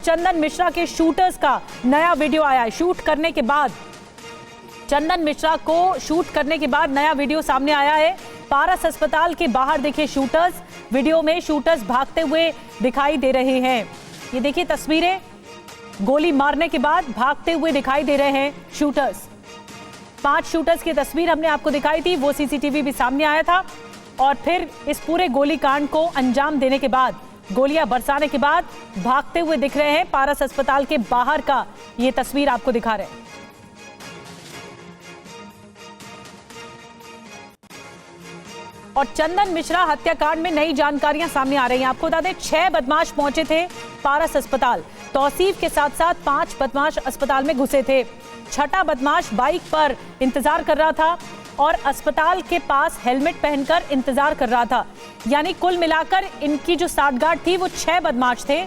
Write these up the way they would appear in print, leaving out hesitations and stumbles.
चंदन मिश्रा के शूटर्स का नया वीडियो आया है। शूट करने के बाद चंदन मिश्रा को शूट करने के बाद नया वीडियो सामने आया है। पारस अस्पताल के बाहर देखे शूटर्स, वीडियो में शूटर्स भागते हुए दिखाई दे रहे हैं। ये देखिए तस्वीरें, गोली मारने के बाद भागते हुए दिखाई दे रहे हैं शूटर्स। 5 शूटर्स की तस्वीर हमने आपको दिखाई थी, वो सीसीटीवी भी सामने आया था। और फिर इस पूरे गोलीकांड को अंजाम देने के बाद, गोलियां बरसाने के बाद भागते हुए दिख रहे हैं। पारस अस्पताल के बाहर का ये तस्वीर आपको दिखा रहे हैं। और चंदन मिश्रा हत्याकांड में नई जानकारियां सामने आ रही हैं। आपको बता दें 6 बदमाश पहुंचे थे पारस अस्पताल। तौसीफ के साथ साथ 5 बदमाश अस्पताल में घुसे थे। 6ठा बदमाश बाइक पर इंतजार कर रहा था और अस्पताल के पास हेलमेट पहनकर इंतजार कर रहा था। यानी कुल मिलाकर इनकी जो साठगांठ थी वो 6 बदमाश थे।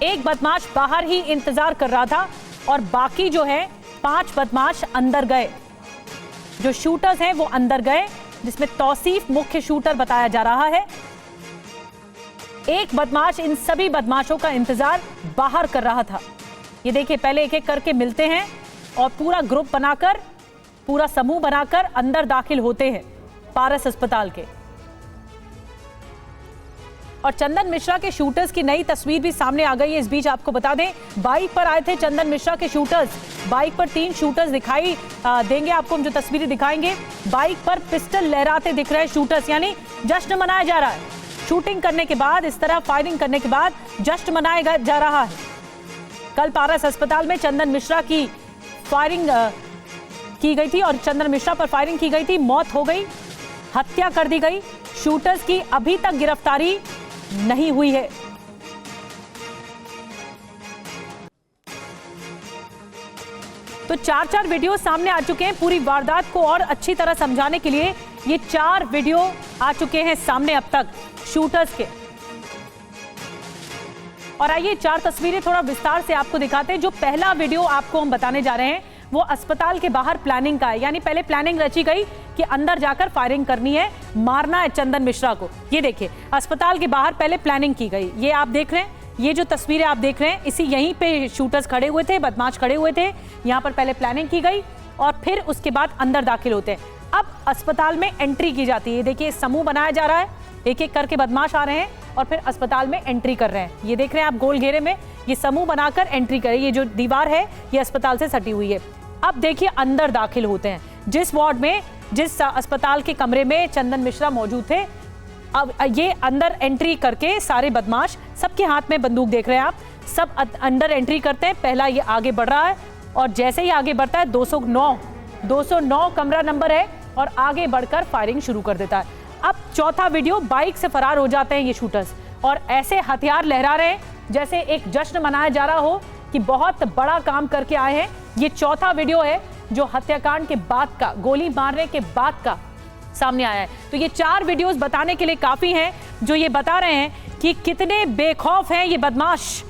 एक बदमाश बाहर ही इंतजार कर रहा था और बाकी जो है 5 बदमाश अंदर गए। जो शूटर्स हैं वो अंदर गए, जिसमें तौसीफ मुख्य शूटर बताया जा रहा है। एक बदमाश इन सभी बदमाशों का इंतजार बाहर कर रहा था। ये देखिए पहले एक एक करके मिलते हैं और पूरा ग्रुप बनाकर, पूरा समूह बनाकर अंदर दाखिल होते हैं पारस अस्पताल के। और चंदन मिश्रा के शूटर्स की नई तस्वीर भी सामने आ गई है। इस बीच आपको बता दें बाइक पर आए थे चंदन मिश्रा के शूटर्स। बाइक पर 3 शूटर्स दिखाई देंगे आपको, हम जो तस्वीरें दिखाएंगे। बाइक पर पिस्टल लहराते दिख रहे हैं शूटर्स, यानी जश्न मनाया जा रहा है। शूटिंग करने के बाद, इस तरह फायरिंग करने के बाद जश्न मनाया जा रहा है। कल पारस अस्पताल में चंदन मिश्रा की फायरिंग की गई थी और चंदन मिश्रा पर फायरिंग की गई थी। मौत हो गई, हत्या कर दी गई। शूटर्स की अभी तक गिरफ्तारी नहीं हुई है। तो 4 वीडियो सामने आ चुके हैं। पूरी वारदात को और अच्छी तरह समझाने के लिए ये 4 वीडियो आ चुके हैं सामने अब तक शूटर्स के। और आइए 4 तस्वीरें थोड़ा विस्तार से आपको दिखाते हैं। जो पहला वीडियो आपको हम बताने जा रहे हैं वो अस्पताल के बाहर प्लानिंग का है। यानी पहले प्लानिंग रची गई कि अंदर जाकर फायरिंग करनी है, मारना है चंदन मिश्रा को। ये देखिए अस्पताल के बाहर पहले प्लानिंग की गई। ये आप देख रहे हैं, ये जो तस्वीरें आप देख रहे हैं, इसी यहीं पे शूटर्स खड़े हुए थे, बदमाश खड़े हुए थे। यहाँ पर पहले प्लानिंग की गई और फिर उसके बाद अंदर दाखिल होते हैं। अब अस्पताल में एंट्री की जाती है। देखिए समूह बनाया जा रहा है, एक एक करके बदमाश आ रहे हैं और फिर अस्पताल में एंट्री कर रहे हैं। ये देख रहे हैं आप गोल घेरे में, ये समूह बनाकर एंट्री करें। ये जो दीवार है ये अस्पताल से सटी हुई है। अब देखिए अंदर दाखिल होते हैं। जिस वार्ड में, जिस अस्पताल के कमरे में चंदन मिश्रा मौजूद थे, अब ये अंदर एंट्री करके सारे बदमाश, सबके हाथ में बंदूक देख रहे हैं आप, सब अंदर एंट्री करते हैं। पहला ये आगे बढ़ रहा है और जैसे ही आगे बढ़ता है 209 कमरा नंबर है और आगे बढ़कर फायरिंग शुरू कर देता है। अब चौथा वीडियो, बाइक से फरार हो जाते हैं ये शूटर्स और ऐसे हथियार लहरा रहे हैं जैसे एक जश्न मनाया जा रहा हो कि बहुत बड़ा काम करके आए हैं। ये चौथा वीडियो है जो हत्याकांड के बाद का, गोली मारने के बाद का सामने आया है। तो ये 4 वीडियोस बताने के लिए काफी हैं, जो ये बता रहे हैं कि कितने बेखौफ हैं ये बदमाश।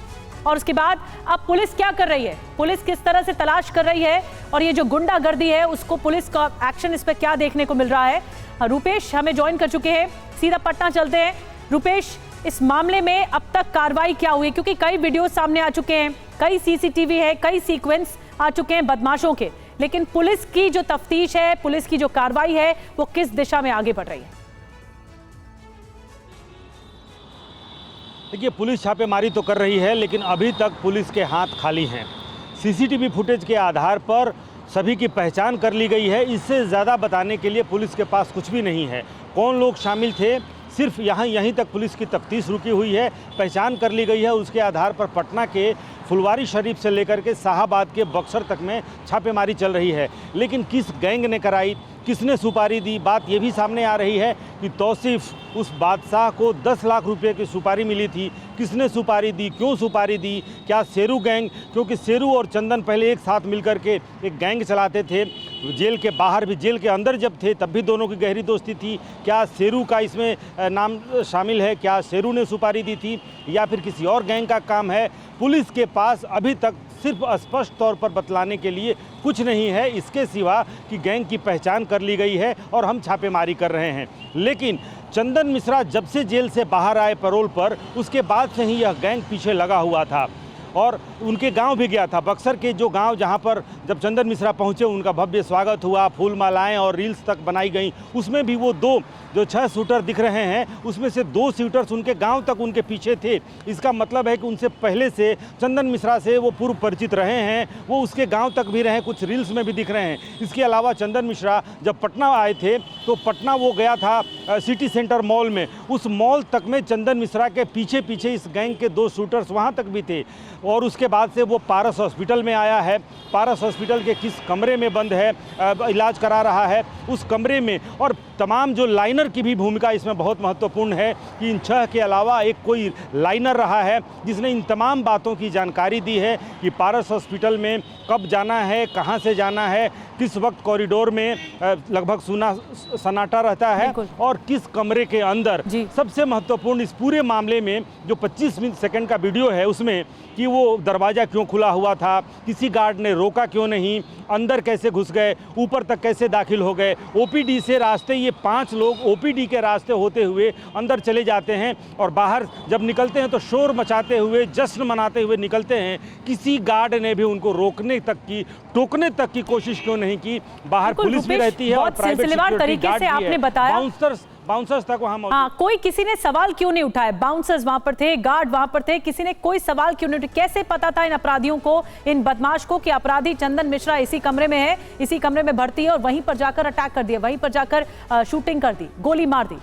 और उसके बाद अब पुलिस क्या कर रही है, पुलिस किस तरह से तलाश कर रही है और ये जो गुंडागर्दी है उसको, पुलिस का एक्शन इस पर क्या देखने को मिल रहा है। रुपेश हमें ज्वाइन कर चुके हैं, सीधा पटना चलते हैं। रुपेश, इस मामले में अब तक कार्रवाई क्या हुई, क्योंकि कई वीडियो सामने आ चुके हैं, कई सीसीटीवी है, कई सीक्वेंस आ चुके हैं बदमाशों के, लेकिन पुलिस की जो तफ्तीश है, पुलिस की जो कार्रवाई है, वो किस दिशा में आगे बढ़ रही है? देखिए पुलिस छापेमारी तो कर रही है, लेकिन अभी तक पुलिस के हाथ खाली हैं। सीसीटीवी फुटेज के आधार पर सभी की पहचान कर ली गई है। इससे ज़्यादा बताने के लिए पुलिस के पास कुछ भी नहीं है। कौन लोग शामिल थे, सिर्फ यहीं तक पुलिस की तफ्तीश रुकी हुई है, पहचान कर ली गई है। उसके आधार पर पटना के फुलवारी शरीफ से लेकर के शाहाबाद के बक्सर तक में छापेमारी चल रही है। लेकिन किस गैंग ने कराई, किसने सुपारी दी, बात ये भी सामने आ रही है कि तौसीफ उस बादशाह को 10 लाख रुपए की सुपारी मिली थी। किसने सुपारी दी, क्यों सुपारी दी, क्या शेरू गैंग, क्योंकि शेरू और चंदन पहले एक साथ मिलकर के एक गैंग चलाते थे, जेल के बाहर भी, जेल के अंदर जब थे तब भी दोनों की गहरी दोस्ती थी। क्या शेरू का इसमें नाम शामिल है, क्या शेरू ने सुपारी दी थी या फिर किसी और गैंग का काम है? पुलिस के पास अभी तक सिर्फ स्पष्ट तौर पर बतलाने के लिए कुछ नहीं है, इसके सिवा कि गैंग की पहचान कर ली गई है और हम छापेमारी कर रहे हैं। लेकिन चंदन मिश्रा जब से जेल से बाहर आए पैरोल पर, उसके बाद से ही यह गैंग पीछे लगा हुआ था और उनके गांव भी गया था। बक्सर के जो गांव जहां पर जब चंदन मिश्रा पहुंचे उनका भव्य स्वागत हुआ, फूल मालाएं और रील्स तक बनाई गई। उसमें भी वो दो जो 6 शूटर दिख रहे हैं उसमें से 2 शूटर्स उनके गांव तक उनके पीछे थे। इसका मतलब है कि उनसे पहले से चंदन मिश्रा से वो पूर्व परिचित रहे हैं, वो उसके गांव तक भी रहे, कुछ रील्स में भी दिख रहे हैं। इसके अलावा चंदन मिश्रा जब पटना आए थे तो पटना वो गया था सिटी सेंटर मॉल में, उस मॉल तक में चंदन मिश्रा के पीछे पीछे इस गैंग के 2 शूटर्स वहाँ तक भी थे। और उसके बाद से वो पारस हॉस्पिटल में आया है। पारस हॉस्पिटल के किस कमरे में बंद है, इलाज करा रहा है उस कमरे में। और तमाम जो लाइनर की भी भूमिका इसमें बहुत महत्वपूर्ण है कि इन 6 के अलावा एक कोई लाइनर रहा है जिसने इन तमाम बातों की जानकारी दी है कि पारस हॉस्पिटल में कब जाना है, कहाँ से जाना है, किस वक्त कॉरिडोर में लगभग सन्नाटा रहता है और किस कमरे के अंदर। सबसे महत्वपूर्ण इस पूरे मामले में जो 25 सेकंड का वीडियो है उसमें कि वो दरवाज़ा क्यों खुला हुआ था, किसी गार्ड ने रोका क्यों नहीं, अंदर कैसे घुस गए, ऊपर तक कैसे दाखिल हो गए, ओपीडी से रास्ते, ये 5 लोग ओपीडी के रास्ते होते हुए अंदर चले जाते हैं और बाहर जब निकलते हैं तो शोर मचाते हुए, जश्न मनाते हुए निकलते हैं। किसी गार्ड ने भी उनको रोकने तक की, टोकने तक की कोशिश क्यों नहीं की। बाहर पुलिस भी रहती है और प्राइवेट सिक्योरिटी तरीके से आपने बताया, बाउंसर्स तक वहां मौजूद। हाँ, कोई किसी ने सवाल क्यों नहीं उठाया? बाउंसर्स वहां पर थे, गार्ड वहां पर थे, किसी ने कोई सवाल क्यों नहीं उठाया? कैसे पता था इन अपराधियों को, इन बदमाश को कि अपराधी चंदन मिश्रा इसी कमरे में है, इसी कमरे में भर्ती है और वहीं पर जाकर अटैक कर दिया, वहीं पर जाकर शूटिंग कर दी, गोली मार दी?